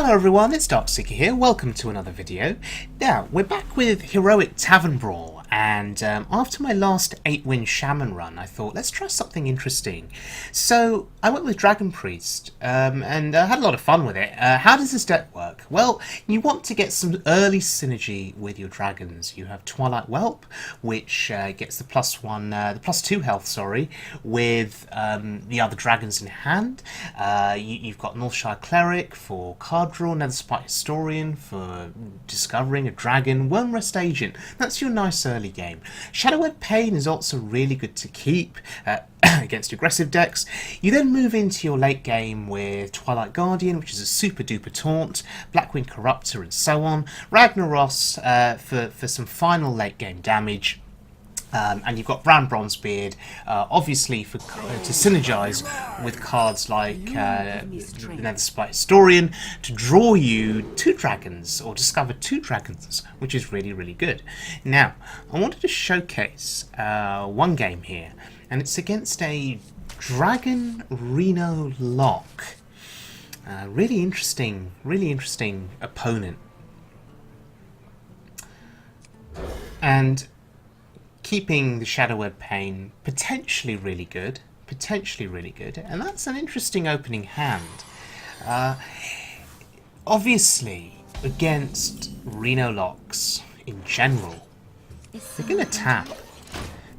Hello everyone, it's Darkseeker here, welcome to another video. Now, we're back with Heroic Tavern Brawl, and after my last 8-win Shaman run, I thought, let's try something interesting. So, I went with Dragon Priest, and had a lot of fun with it. How does this deck work? Well, you want to get some early synergy with your dragons. You have Twilight Whelp, which gets the +2 health, sorry, with the other dragons in hand. You've got Northshire Cleric for card draw, Netherspite Historian for discovering a dragon, Wormrest Agent. That's your nice early game. Shadowed Pain is also really good to keep against aggressive decks. You then move into your late game with Twilight Guardian, which is a super duper taunt, Blackwing Corruptor and so on, Ragnaros for some final late game damage. And you've got Bran Bronzebeard, obviously to synergize with cards like the Netherspite Historian to draw you 2 dragons or discover 2 dragons, which is really, really good. Now, I wanted to showcase one game here, and it's against a Dragon Renolock. Really interesting opponent. And keeping the Shadowed Pain potentially really good, and that's an interesting opening hand. Obviously, against Renolocks in general, they're going to tap.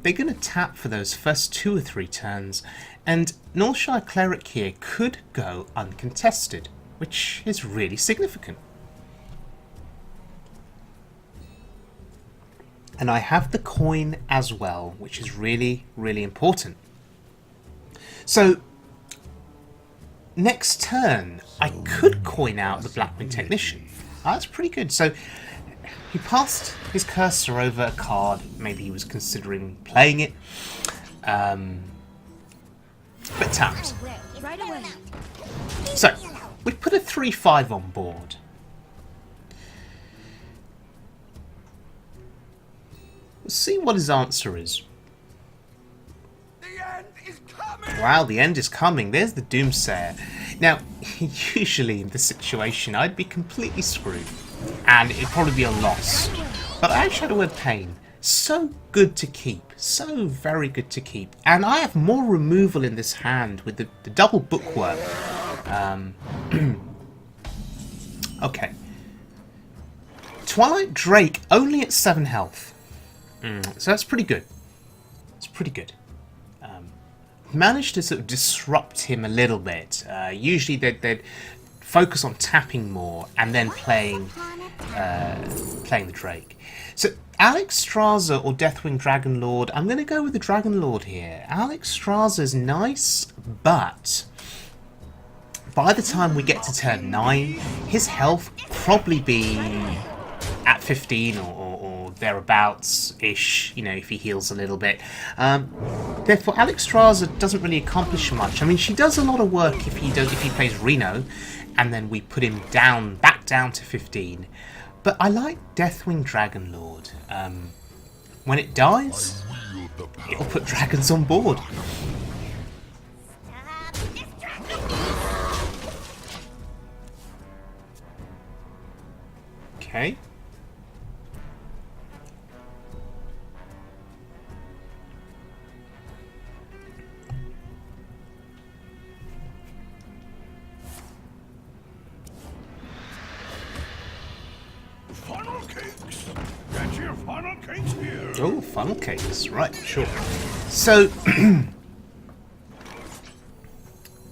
They're going to tap for those first 2 or 3 turns, and Northshire Cleric here could go uncontested, which is really significant. And I have the coin as well, which is really, really important. So, next turn, I could coin out the Blackwing Technician. That's pretty good. So, he passed his cursor over a card. Maybe he was considering playing it. But tapped. So, we put a 3-5 on board. See what his answer is. The end is coming. Wow, the end is coming. There's the Doomsayer. Now, usually in this situation, I'd be completely screwed, and it'd probably be a loss. But I have Shadowed Pain. So good to keep. So very good to keep. And I have more removal in this hand with the double Bookworm. Okay. Twilight Drake only at 7 health. So that's pretty good. It's pretty good. Managed to sort of disrupt him a little bit. Usually they'd focus on tapping more and then playing the Drake. So Alex Straza or Deathwing Dragonlord. I'm going to go with the Dragonlord here. Alex Straza's nice, but by the time we get to turn 9, his health probably be at 15 or thereabouts-ish, you know, if he heals a little bit. Therefore, Alex Straza doesn't really accomplish much. I mean, she does a lot of work if he plays Reno, and then we put him back down to 15. But I like Deathwing Dragonlord. When it dies, it'll put dragons on board. Okay. Funnel cakes. Get your funnel cakes here. Oh, funnel cakes. Right, sure. So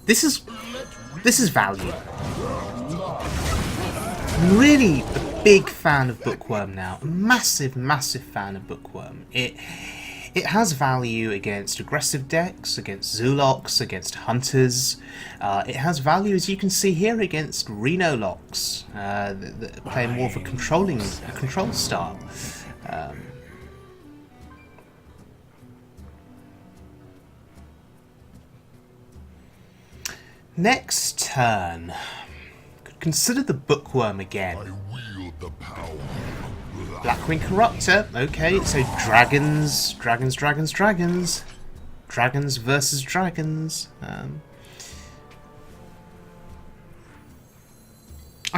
this is value. I'm really a big fan of Bookworm now. A massive fan of Bookworm. It has value against aggressive decks, against Zulocks, against Hunters. It has value, as you can see here, against Renolocks, that play more of a control style. Next turn, consider the Bookworm again. I wield the power. Blackwing Corruptor. Okay, so dragons versus dragons.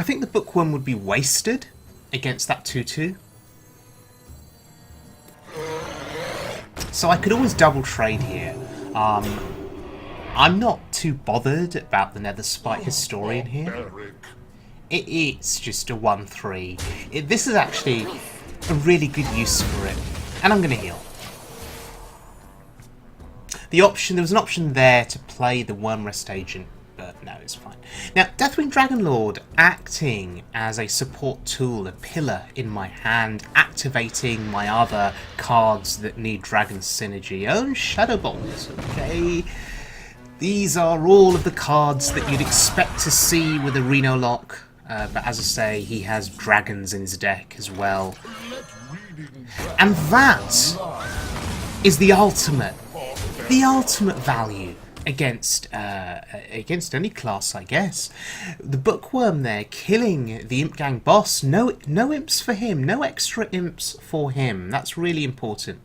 I think the bookworm would be wasted against that 2-2. So I could always double trade here. I'm not too bothered about the Nether Spite Historian here. It's just a 1-3. This is actually a really good use for it. And I'm going to heal. There was an option there to play the Worm Rest Agent, but no, it's fine. Now, Deathwing Dragonlord acting as a support tool, a pillar in my hand, activating my other cards that need Dragon Synergy. Oh, Shadow Bolt, okay. These are all of the cards that you'd expect to see with a Renolock, but as I say, he has dragons in his deck as well. And that is the ultimate value against any class, I guess. The Bookworm there killing the Imp Gang boss. No imps for him. No extra imps for him. That's really important.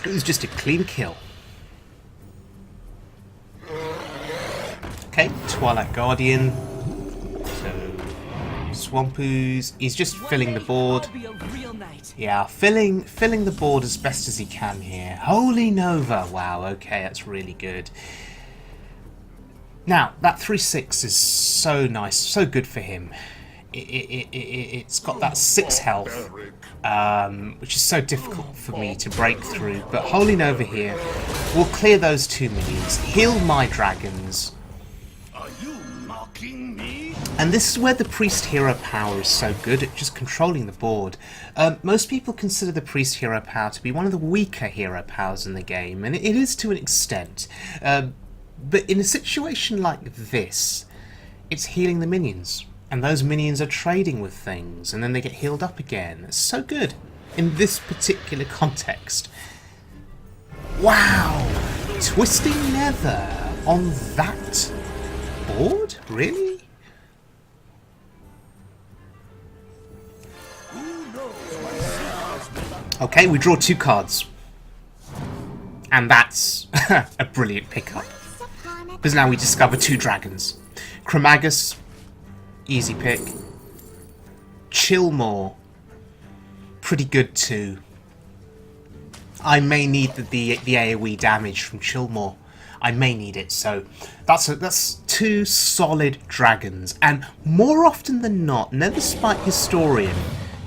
It was just a clean kill. Okay, Twilight Guardian. So Swampoos. He's just filling the board. Yeah, filling the board as best as he can here. Holy Nova. Wow, okay, that's really good. Now, that 3-6 is so nice, so good for him. It's got that 6 health, which is so difficult for me to break through. But Holy Nova here will clear those 2 minions, heal my dragons. Are you mocking me? And this is where the Priest Hero power is so good at just controlling the board. Most people consider the Priest Hero power to be one of the weaker hero powers in the game, and it is to an extent. But in a situation like this, it's healing the minions. And those minions are trading with things, and then they get healed up again. It's so good in this particular context. Wow! Twisting Nether on that board? Really? Okay, we draw 2 cards. And that's a brilliant pickup. Because now we discover 2 dragons. Chromagus, easy pick. Chillmore, pretty good too. I may need the AoE damage from Chillmore. I may need it, so that's 2 solid dragons. And more often than not, Nether Spite Historian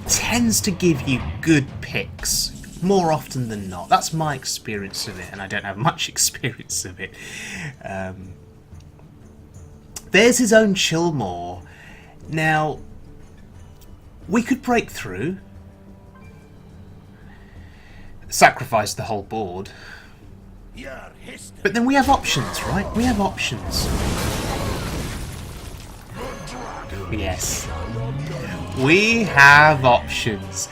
tends to give you good picks. More often than not. That's my experience of it, and I don't have much experience of it. There's his own Chillmore. Now, we could break through, sacrifice the whole board, but then we have options, right? We have options. Yes. We have options.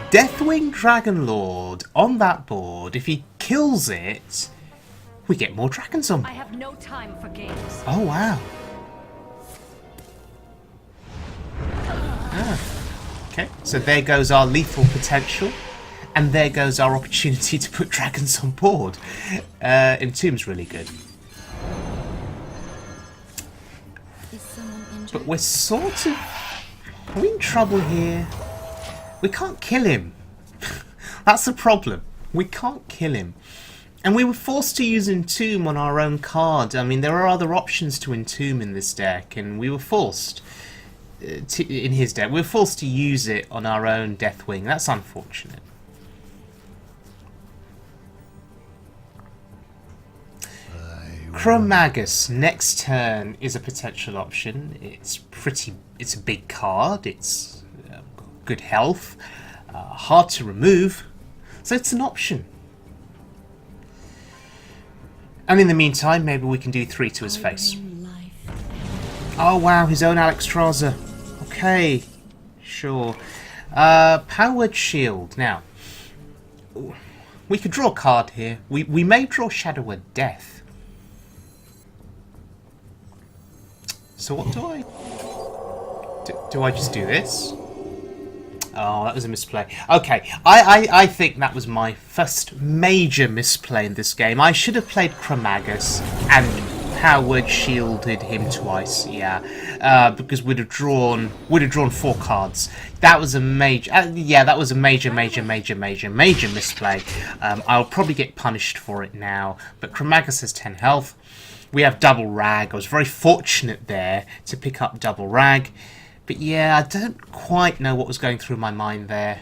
Deathwing Dragonlord on that board, if he kills it, we get more dragons on board. I have no time for games. Oh, wow. Okay, so there goes our lethal potential, and there goes our opportunity to put dragons on board. Entomb's really good. But we're sort of... Are we in trouble here? We can't kill him. That's the problem. We can't kill him. And we were forced to use Entomb on our own card. I mean, there are other options to Entomb in this deck, and we were forced... in his deck. We're forced to use it on our own Deathwing. That's unfortunate. Chromagus next turn is a potential option. It's a big card. It's got good health, hard to remove, so it's an option. And in the meantime, maybe we can do 3 to his face. Oh wow, his own Alexstrasza. Okay, sure. Powered Shield. Now, we could draw a card here. We may draw Shadow of Death. So what do I... Do I just do this? Oh, that was a misplay. Okay, I think that was my first major misplay in this game. I should have played Chromagus and power word shielded him twice. Yeah, because we'd have drawn 4 cards. That was a major. Yeah, that was a major misplay. I'll probably get punished for it now. But Ragnaros has 10 health. We have double rag. I was very fortunate there to pick up double rag. But yeah, I don't quite know what was going through my mind there.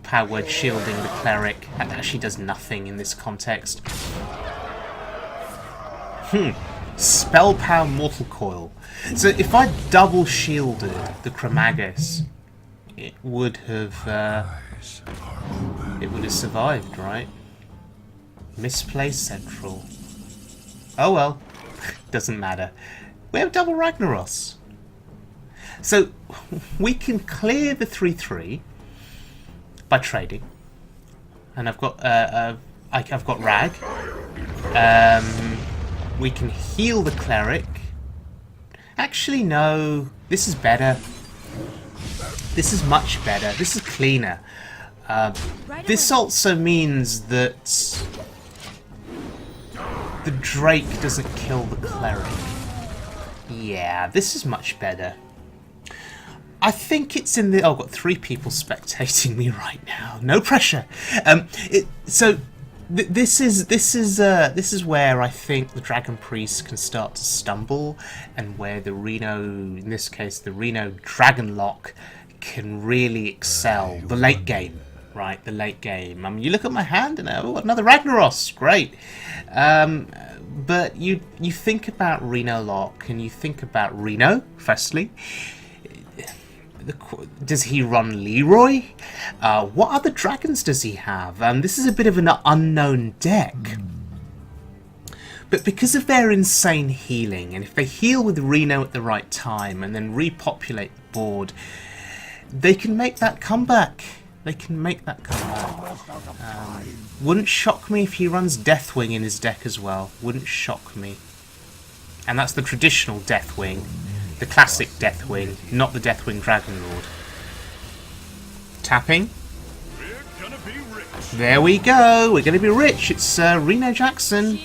Power word shielding the cleric. That actually does nothing in this context. Spell power mortal coil. So if I double shielded the Ragnaros, it would have survived, right? Misplaced central. Oh well, doesn't matter. We have double Ragnaros. So we can clear the 3/3 by trading, and I've got rag. We can heal the cleric. Actually, no. This is better. This is much better. This is cleaner. This also means that the Drake doesn't kill the cleric. Yeah, this is much better. I think it's in the... Oh, I've got 3 people spectating me right now. No pressure. This is where I think the Dragon Priest can start to stumble, and where the Reno, in this case, the Reno Renolock, can really excel. The late game, right? The late game. I mean, you look at my hand and oh, another Ragnaros, great. But you think about Renolock and you think about Reno, firstly. Does he run Leroy? What other dragons does he have? This is a bit of an unknown deck. But because of their insane healing, and if they heal with Reno at the right time and then repopulate the board, they can make that comeback. They can make that comeback. Wouldn't shock me if he runs Deathwing in his deck as well. Wouldn't shock me. And that's the traditional Deathwing. The classic Deathwing, not the Deathwing Dragonlord. Tapping. There we go. We're going to be rich. It's Reno Jackson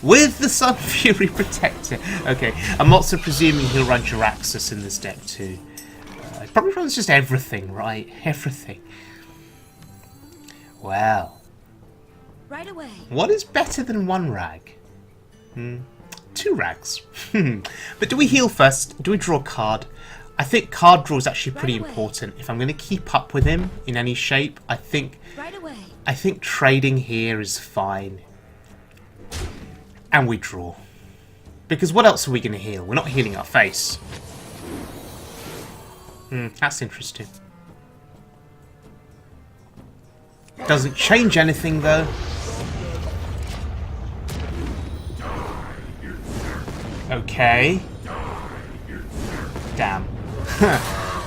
with the Sun Fury Protector. Okay, I'm also presuming he'll run Jiraxxus in this deck too. He probably runs just everything, right? Everything. Well. Right away. What is better than 1 rag? 2 rags. But do we heal first? Do we draw a card? I think card draw is actually pretty important. If I'm going to keep up with him in any shape, I think trading here is fine. And we draw. Because what else are we going to heal? We're not healing our face. That's interesting. Doesn't change anything though. Okay. Damn.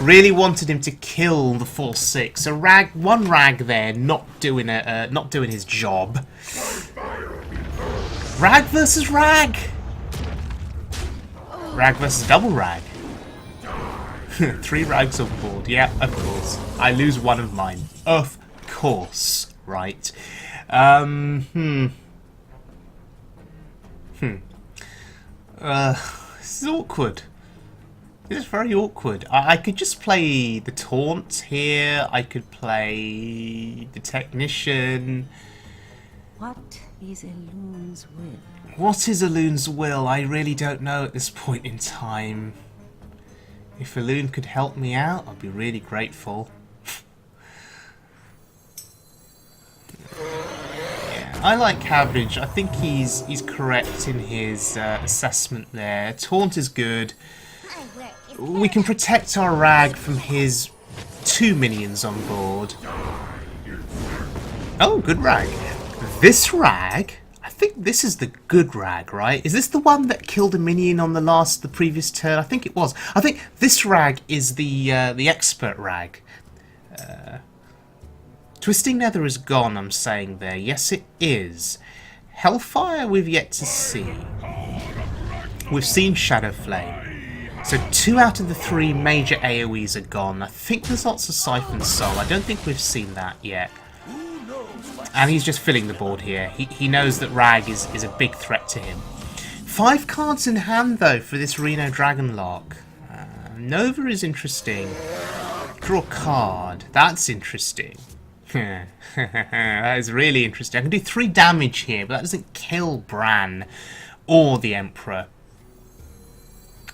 Really wanted him to kill the 4/6. A rag, 1 rag there, not doing his job. Rag versus rag. Rag versus double rag. 3 rags on board. Yeah, of course. I lose 1 of mine. Of course. Right. This is awkward. This is very awkward. I could just play the Taunt here. I could play the Technician. What is a loon's will? What is a loon's will? I really don't know at this point in time. If a loon could help me out, I'd be really grateful. I like Cabbage. I think he's correct in his assessment there. Taunt is good. We can protect our rag from his 2 minions on board. Oh, good rag. This rag, I think this is the good rag, right? Is this the one that killed a minion on the previous turn? I think it was. I think this rag is the expert rag. Twisting Nether is gone, I'm saying there. Yes, it is. Hellfire we've yet to see. We've seen Shadow Flame. So 2 out of the 3 major AoEs are gone. I think there's lots of Siphon Soul. I don't think we've seen that yet. And he's just filling the board here. He knows that Rag is a big threat to him. 5 cards in hand, though, for this Reno Dragonlock. Nova is interesting. Draw a card. That's interesting. That is really interesting. I can do 3 damage here, but that doesn't kill Bran or the Emperor.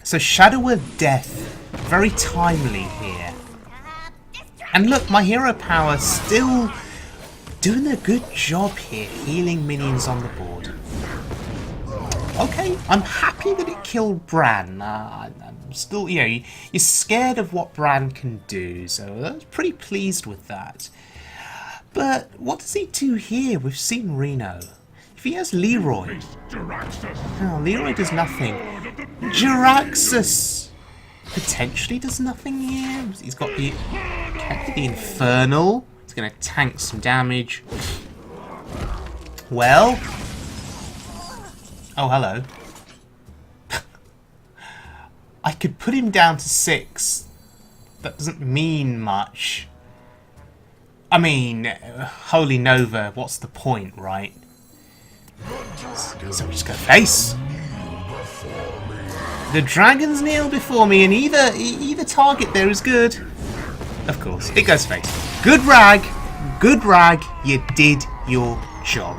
So Shadow of Death, very timely here. And look, my hero power still doing a good job here, healing minions on the board. Okay, I'm happy that it killed Bran. I'm still, you know, you're scared of what Bran can do, so I was pretty pleased with that. But what does he do here? We've seen Reno. If he has Leroy... Oh, Leroy does nothing. Jaraxxus potentially does nothing here. He's got the Infernal. He's going to tank some damage. Well... Oh, hello. I could put him down to 6. That doesn't mean much. I mean, Holy Nova, what's the point, right? So we just go face. The dragons kneel before me, and either target there is good. Of course, it goes face. Good rag, you did your job.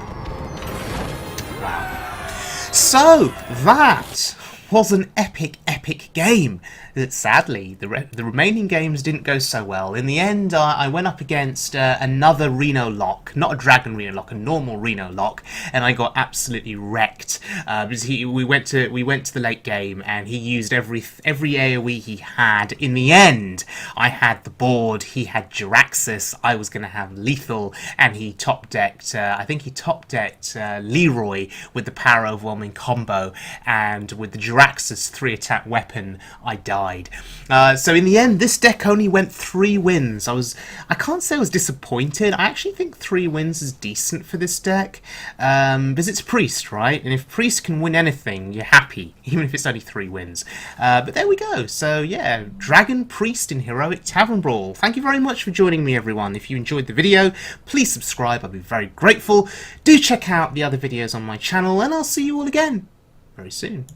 Wow. So, that was an epic game. Sadly, the remaining games didn't go so well. In the end, I went up against another Renolock, not a Dragon Renolock, a normal Renolock, and I got absolutely wrecked because we went to the late game, and he used every AOE he had. In the end, I had the board. He had Jaraxxus. I was going to have lethal, and he top decked. I think he top decked Leroy with the power overwhelming combo, and with the Jaraxxus 3-attack weapon, I died. So in the end, this deck only went 3 wins. I can't say I was disappointed. I actually think 3 wins is decent for this deck, because it's Priest, right? And if Priest can win anything, you're happy, even if it's only 3 wins. But there we go. So yeah, Dragon Priest in Heroic Tavern Brawl. Thank you very much for joining me, everyone. If you enjoyed the video, please subscribe. I'll be very grateful. Do check out the other videos on my channel, and I'll see you all again very soon.